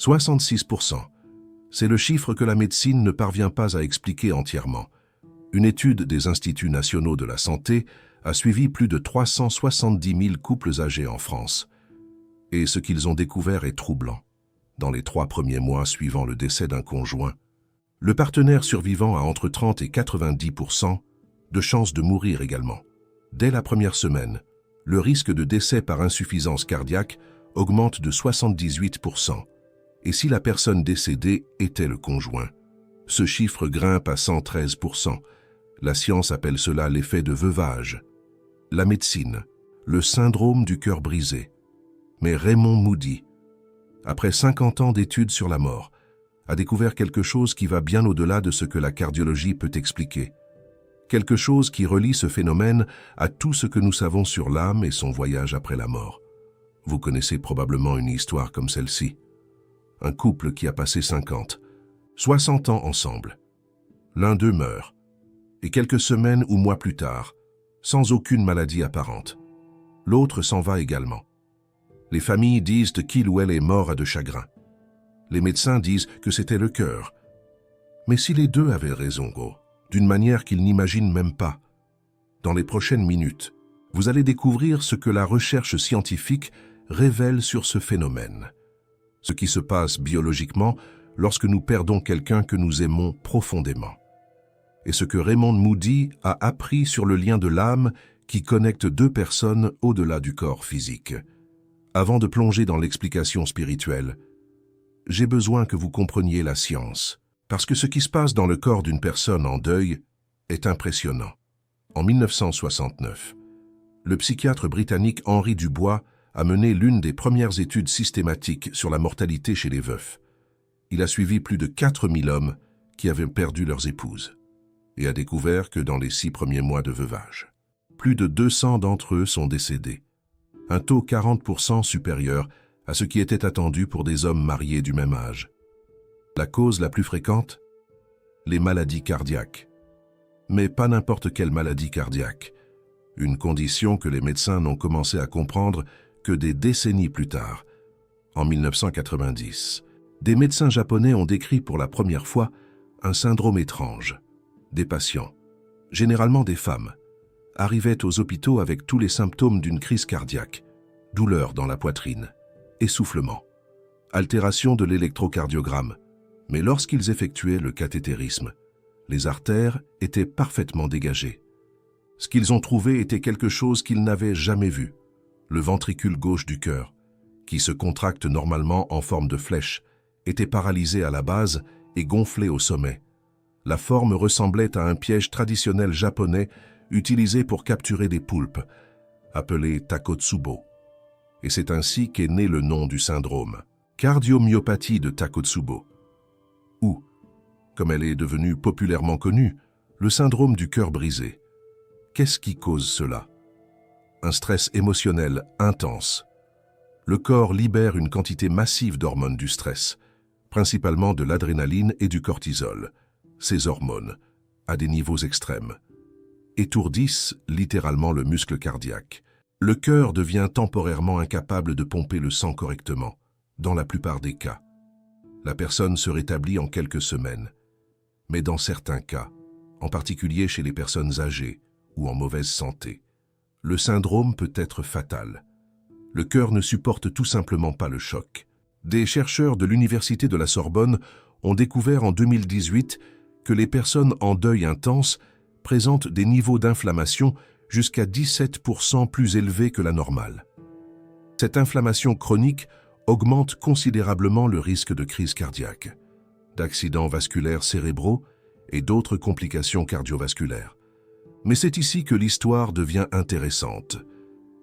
66%. C'est le chiffre que la médecine ne parvient pas à expliquer entièrement. Une étude des Instituts nationaux de la santé a suivi plus de 370 000 couples âgés en France. Et ce qu'ils ont découvert est troublant. Dans les 3 premiers mois suivant le décès d'un conjoint, le partenaire survivant a entre 30 et 90% de chances de mourir également. Dès la première semaine, le risque de décès par insuffisance cardiaque augmente de 78%. Et si la personne décédée était le conjoint, ce chiffre grimpe à 113%. La science appelle cela l'effet de veuvage. La médecine, le syndrome du cœur brisé. Mais Raymond Moody, après 50 ans d'études sur la mort, a découvert quelque chose qui va bien au-delà de ce que la cardiologie peut expliquer. Quelque chose qui relie ce phénomène à tout ce que nous savons sur l'âme et son voyage après la mort. Vous connaissez probablement une histoire comme celle-ci. Un couple qui a passé 50, 60 ans ensemble. L'un d'eux meurt, et quelques semaines ou mois plus tard, sans aucune maladie apparente. L'autre s'en va également. Les familles disent qu'il ou elle est mort à de chagrin. Les médecins disent que c'était le cœur. Mais si les deux avaient raison, d'une manière qu'ils n'imaginent même pas, dans les prochaines minutes, vous allez découvrir ce que la recherche scientifique révèle sur ce phénomène. Ce qui se passe biologiquement lorsque nous perdons quelqu'un que nous aimons profondément. Et ce que Raymond Moody a appris sur le lien de l'âme qui connecte deux personnes au-delà du corps physique. Avant de plonger dans l'explication spirituelle, j'ai besoin que vous compreniez la science, parce que ce qui se passe dans le corps d'une personne en deuil est impressionnant. En 1969, le psychiatre britannique Henri Dubois a mené l'une des premières études systématiques sur la mortalité chez les veufs. Il a suivi plus de 4000 hommes qui avaient perdu leurs épouses et a découvert que dans les 6 premiers mois de veuvage, plus de 200 d'entre eux sont décédés, un taux 40% supérieur à ce qui était attendu pour des hommes mariés du même âge. La cause la plus fréquente? Les maladies cardiaques. Mais pas n'importe quelle maladie cardiaque, une condition que les médecins n'ont commencé à comprendre que des décennies plus tard. En 1990, des médecins japonais ont décrit pour la première fois un syndrome étrange. Des patients, généralement des femmes, arrivaient aux hôpitaux avec tous les symptômes d'une crise cardiaque, douleur dans la poitrine, essoufflement, altération de l'électrocardiogramme. Mais lorsqu'ils effectuaient le cathétérisme, les artères étaient parfaitement dégagées. Ce qu'ils ont trouvé était quelque chose qu'ils n'avaient jamais vu. Le ventricule gauche du cœur, qui se contracte normalement en forme de flèche, était paralysé à la base et gonflé au sommet. La forme ressemblait à un piège traditionnel japonais utilisé pour capturer des poulpes, appelé Takotsubo. Et c'est ainsi qu'est né le nom du syndrome, cardiomyopathie de Takotsubo. Ou, comme elle est devenue populairement connue, le syndrome du cœur brisé. Qu'est-ce qui cause cela? Un stress émotionnel intense. Le corps libère une quantité massive d'hormones du stress, principalement de l'adrénaline et du cortisol. Ces hormones, à des niveaux extrêmes, étourdissent littéralement le muscle cardiaque. Le cœur devient temporairement incapable de pomper le sang correctement, dans la plupart des cas. La personne se rétablit en quelques semaines. Mais dans certains cas, en particulier chez les personnes âgées ou en mauvaise santé, le syndrome peut être fatal. Le cœur ne supporte tout simplement pas le choc. Des chercheurs de l'Université de la Sorbonne ont découvert en 2018 que les personnes en deuil intense présentent des niveaux d'inflammation jusqu'à 17% plus élevés que la normale. Cette inflammation chronique augmente considérablement le risque de crise cardiaque, d'accidents vasculaires cérébraux et d'autres complications cardiovasculaires. Mais c'est ici que l'histoire devient intéressante,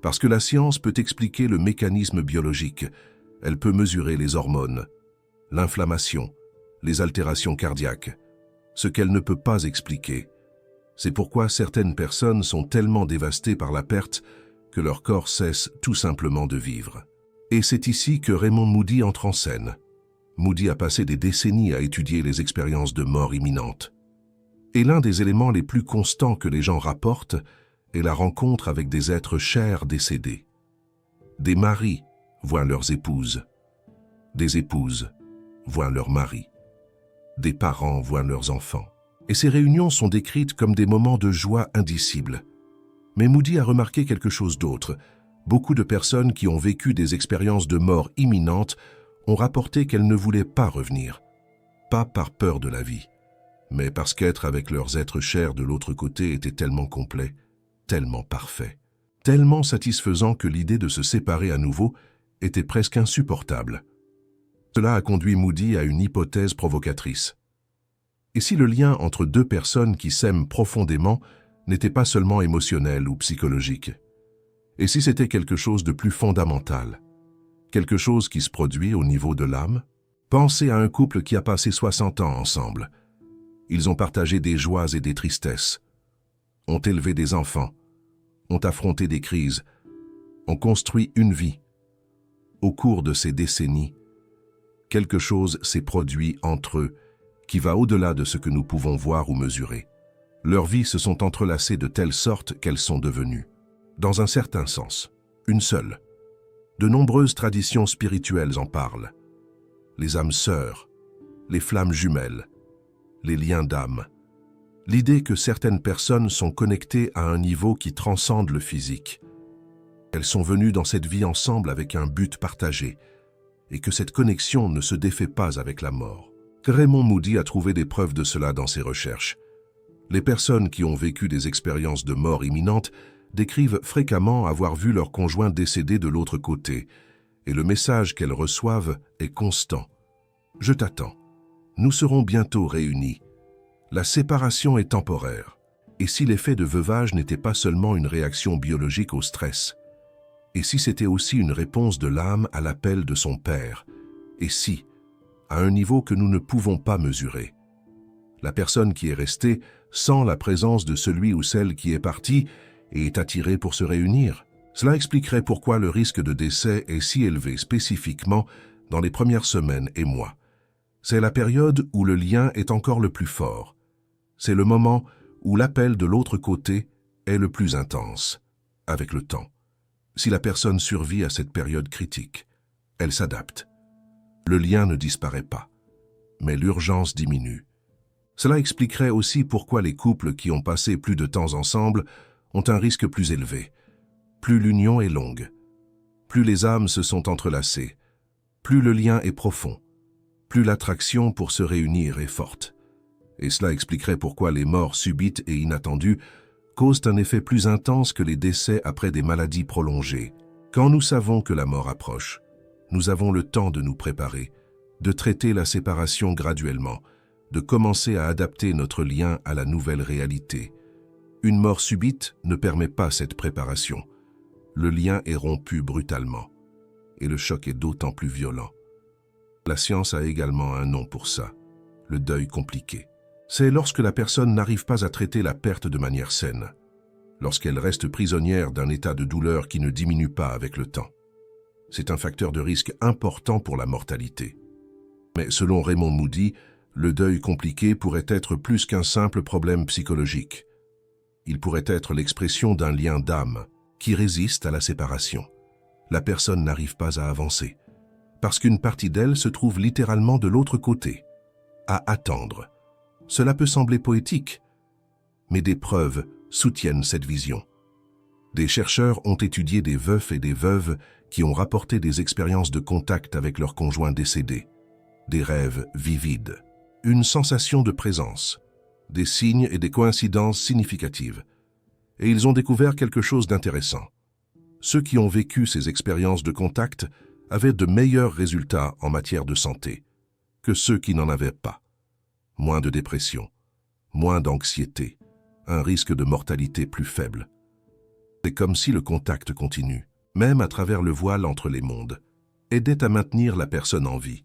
parce que la science peut expliquer le mécanisme biologique, elle peut mesurer les hormones, l'inflammation, les altérations cardiaques, ce qu'elle ne peut pas expliquer. C'est pourquoi certaines personnes sont tellement dévastées par la perte que leur corps cesse tout simplement de vivre. Et c'est ici que Raymond Moody entre en scène. Moody a passé des décennies à étudier les expériences de mort imminente. Et l'un des éléments les plus constants que les gens rapportent est la rencontre avec des êtres chers décédés. Des maris voient leurs épouses. Des épouses voient leur mari. Des parents voient leurs enfants. Et ces réunions sont décrites comme des moments de joie indicibles. Mais Moody a remarqué quelque chose d'autre. Beaucoup de personnes qui ont vécu des expériences de mort imminente ont rapporté qu'elles ne voulaient pas revenir. Pas par peur de la vie, mais parce qu'être avec leurs êtres chers de l'autre côté était tellement complet, tellement parfait, tellement satisfaisant que l'idée de se séparer à nouveau était presque insupportable. Cela a conduit Moody à une hypothèse provocatrice. Et si le lien entre deux personnes qui s'aiment profondément n'était pas seulement émotionnel ou psychologique? Et si c'était quelque chose de plus fondamental? Quelque chose qui se produit au niveau de l'âme? Pensez à un couple qui a passé 60 ans ensemble. Ils ont partagé des joies et des tristesses, ont élevé des enfants, ont affronté des crises, ont construit une vie. Au cours de ces décennies, quelque chose s'est produit entre eux qui va au-delà de ce que nous pouvons voir ou mesurer. Leurs vies se sont entrelacées de telle sorte qu'elles sont devenues, dans un certain sens, une seule. De nombreuses traditions spirituelles en parlent. Les âmes sœurs, les flammes jumelles, les liens d'âme. L'idée que certaines personnes sont connectées à un niveau qui transcende le physique. Elles sont venues dans cette vie ensemble avec un but partagé, et que cette connexion ne se défait pas avec la mort. Raymond Moody a trouvé des preuves de cela dans ses recherches. Les personnes qui ont vécu des expériences de mort imminente décrivent fréquemment avoir vu leur conjoint décéder de l'autre côté, et le message qu'elles reçoivent est constant. « Je t'attends. Nous serons bientôt réunis. » La séparation est temporaire. Et si l'effet de veuvage n'était pas seulement une réaction biologique au stress? Et si c'était aussi une réponse de l'âme à l'appel de son père? Et si, à un niveau que nous ne pouvons pas mesurer, la personne qui est restée sent la présence de celui ou celle qui est parti et est attirée pour se réunir? Cela expliquerait pourquoi le risque de décès est si élevé spécifiquement dans les premières semaines et mois. C'est la période où le lien est encore le plus fort. C'est le moment où l'appel de l'autre côté est le plus intense, avec le temps. Si la personne survit à cette période critique, elle s'adapte. Le lien ne disparaît pas, mais l'urgence diminue. Cela expliquerait aussi pourquoi les couples qui ont passé plus de temps ensemble ont un risque plus élevé. Plus l'union est longue, plus les âmes se sont entrelacées, plus le lien est profond, plus l'attraction pour se réunir est forte. Et cela expliquerait pourquoi les morts subites et inattendues causent un effet plus intense que les décès après des maladies prolongées. Quand nous savons que la mort approche, nous avons le temps de nous préparer, de traiter la séparation graduellement, de commencer à adapter notre lien à la nouvelle réalité. Une mort subite ne permet pas cette préparation. Le lien est rompu brutalement, et le choc est d'autant plus violent. La science a également un nom pour ça, le deuil compliqué. C'est lorsque la personne n'arrive pas à traiter la perte de manière saine, lorsqu'elle reste prisonnière d'un état de douleur qui ne diminue pas avec le temps. C'est un facteur de risque important pour la mortalité. Mais selon Raymond Moody, le deuil compliqué pourrait être plus qu'un simple problème psychologique. Il pourrait être l'expression d'un lien d'âme qui résiste à la séparation. La personne n'arrive pas à avancer, parce qu'une partie d'elle se trouve littéralement de l'autre côté, à attendre. Cela peut sembler poétique, mais des preuves soutiennent cette vision. Des chercheurs ont étudié des veufs et des veuves qui ont rapporté des expériences de contact avec leur conjoint décédé, des rêves vivides, une sensation de présence, des signes et des coïncidences significatives. Et ils ont découvert quelque chose d'intéressant. Ceux qui ont vécu ces expériences de contact avaient de meilleurs résultats en matière de santé que ceux qui n'en avaient pas. Moins de dépression, moins d'anxiété, un risque de mortalité plus faible. C'est comme si le contact continu, même à travers le voile entre les mondes, aidait à maintenir la personne en vie.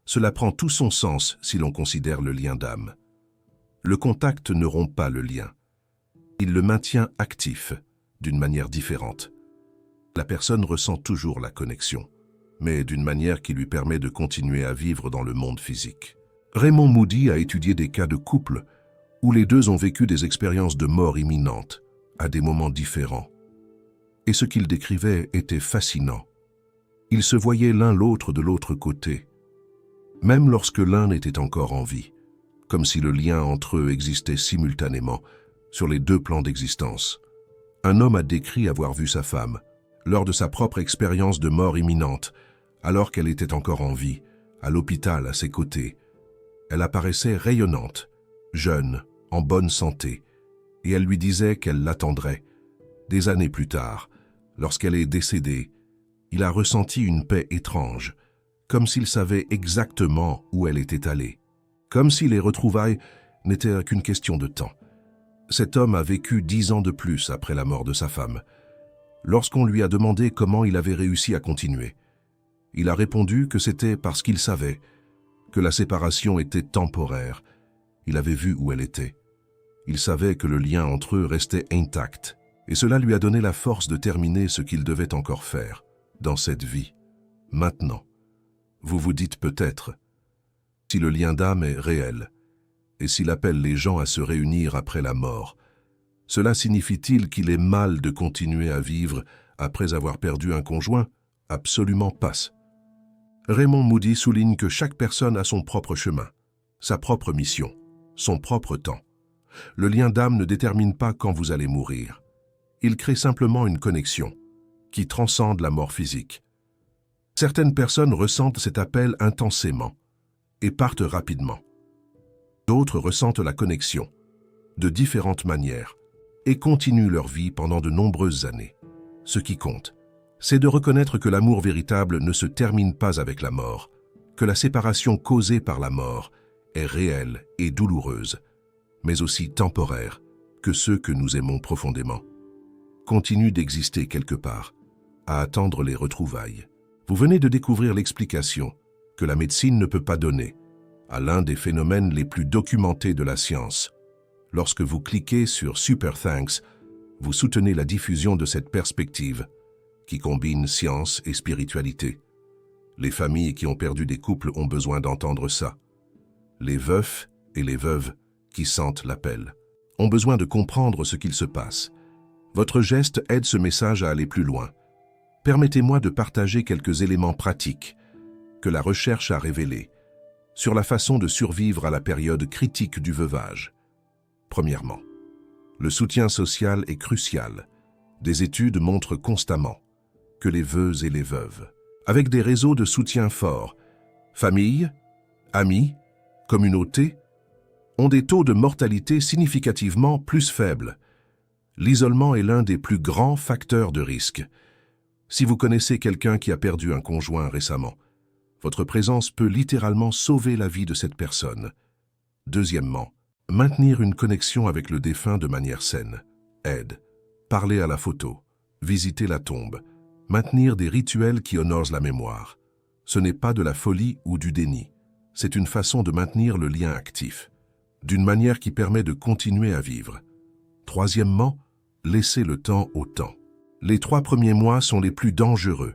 Cela prend tout son sens si l'on considère le lien d'âme. Le contact ne rompt pas le lien. Il le maintient actif, d'une manière différente. La personne ressent toujours la connexion, mais d'une manière qui lui permet de continuer à vivre dans le monde physique. Raymond Moody a étudié des cas de couple où les deux ont vécu des expériences de mort imminente, à des moments différents. Et ce qu'il décrivait était fascinant. Ils se voyaient l'un l'autre de l'autre côté, même lorsque l'un était encore en vie, comme si le lien entre eux existait simultanément sur les deux plans d'existence. Un homme a décrit avoir vu sa femme, lors de sa propre expérience de mort imminente, alors qu'elle était encore en vie, à l'hôpital à ses côtés. Elle apparaissait rayonnante, jeune, en bonne santé, et elle lui disait qu'elle l'attendrait. Des années plus tard, lorsqu'elle est décédée, il a ressenti une paix étrange, comme s'il savait exactement où elle était allée, comme si les retrouvailles n'étaient qu'une question de temps. Cet homme a vécu 10 ans de plus après la mort de sa femme. Lorsqu'on lui a demandé comment il avait réussi à continuer, il a répondu que c'était parce qu'il savait que la séparation était temporaire. Il avait vu où elle était. Il savait que le lien entre eux restait intact, et cela lui a donné la force de terminer ce qu'il devait encore faire dans cette vie, maintenant. Vous vous dites peut-être, si le lien d'âme est réel, et s'il appelle les gens à se réunir après la mort, cela signifie-t-il qu'il est mal de continuer à vivre après avoir perdu un conjoint? Absolument pas. Raymond Moody souligne que chaque personne a son propre chemin, sa propre mission, son propre temps. Le lien d'âme ne détermine pas quand vous allez mourir. Il crée simplement une connexion qui transcende la mort physique. Certaines personnes ressentent cet appel intensément et partent rapidement. D'autres ressentent la connexion de différentes manières et continuent leur vie pendant de nombreuses années. Ce qui compte, c'est de reconnaître que l'amour véritable ne se termine pas avec la mort, que la séparation causée par la mort est réelle et douloureuse, mais aussi temporaire, que ceux que nous aimons profondément continuent d'exister quelque part, à attendre les retrouvailles. Vous venez de découvrir l'explication que la médecine ne peut pas donner à l'un des phénomènes les plus documentés de la science. Lorsque vous cliquez sur Super Thanks, vous soutenez la diffusion de cette perspective qui combine science et spiritualité. Les familles qui ont perdu des couples ont besoin d'entendre ça. Les veufs et les veuves qui sentent l'appel ont besoin de comprendre ce qu'il se passe. Votre geste aide ce message à aller plus loin. Permettez-moi de partager quelques éléments pratiques que la recherche a révélés sur la façon de survivre à la période critique du veuvage. Premièrement, le soutien social est crucial. Des études montrent constamment que les veufs et les veuves, avec des réseaux de soutien forts, familles, amis, communautés, ont des taux de mortalité significativement plus faibles. L'isolement est l'un des plus grands facteurs de risque. Si vous connaissez quelqu'un qui a perdu un conjoint récemment, votre présence peut littéralement sauver la vie de cette personne. Deuxièmement, maintenir une connexion avec le défunt de manière saine. Aide. Parler à la photo. Visiter la tombe. Maintenir des rituels qui honorent la mémoire. Ce n'est pas de la folie ou du déni. C'est une façon de maintenir le lien actif, d'une manière qui permet de continuer à vivre. Troisièmement, laissez le temps au temps. Les 3 premiers mois sont les plus dangereux,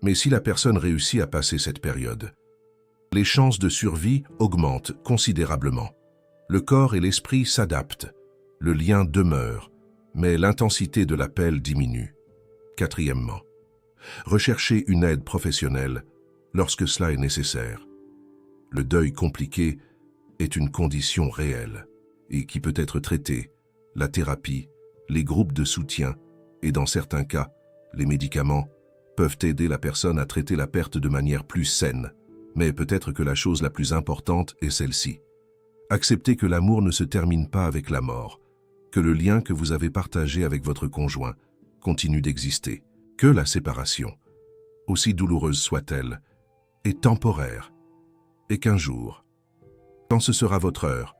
mais si la personne réussit à passer cette période, les chances de survie augmentent considérablement. Le corps et l'esprit s'adaptent, le lien demeure, mais l'intensité de l'appel diminue. Quatrièmement, recherchez une aide professionnelle lorsque cela est nécessaire. Le deuil compliqué est une condition réelle et qui peut être traitée. La thérapie, les groupes de soutien et dans certains cas, les médicaments peuvent aider la personne à traiter la perte de manière plus saine. Mais peut-être que la chose la plus importante est celle-ci. Acceptez que l'amour ne se termine pas avec la mort, que le lien que vous avez partagé avec votre conjoint continue d'exister, que la séparation, aussi douloureuse soit-elle, est temporaire, et qu'un jour, quand ce sera votre heure,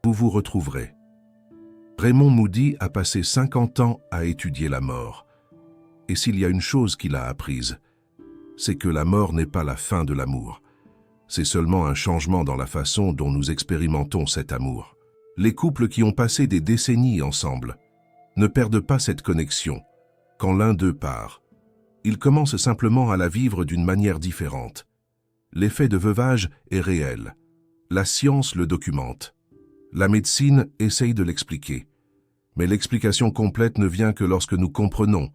vous vous retrouverez. Raymond Moody a passé 50 ans à étudier la mort, et s'il y a une chose qu'il a apprise, c'est que la mort n'est pas la fin de l'amour. C'est seulement un changement dans la façon dont nous expérimentons cet amour. Les couples qui ont passé des décennies ensemble ne perdent pas cette connexion quand l'un d'eux part. Ils commencent simplement à la vivre d'une manière différente. L'effet de veuvage est réel. La science le documente. La médecine essaye de l'expliquer. Mais l'explication complète ne vient que lorsque nous comprenons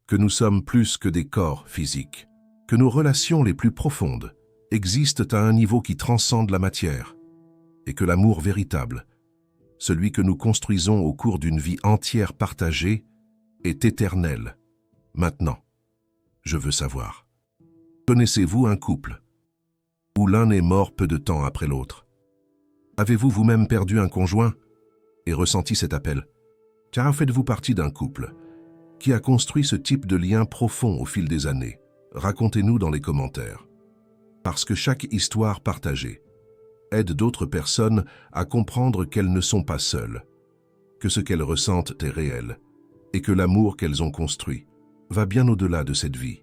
que nous sommes plus que des corps physiques, que nos relations les plus profondes existent à un niveau qui transcende la matière, et que l'amour véritable, celui que nous construisons au cours d'une vie entière partagée, est éternel. Maintenant, je veux savoir. Connaissez-vous un couple où l'un est mort peu de temps après l'autre? Avez-vous vous-même perdu un conjoint et ressenti cet appel? Car faites-vous partie d'un couple qui a construit ce type de lien profond au fil des années? Racontez-nous dans les commentaires. Parce que chaque histoire partagée aide d'autres personnes à comprendre qu'elles ne sont pas seules, que ce qu'elles ressentent est réel, et que l'amour qu'elles ont construit va bien au-delà de cette vie.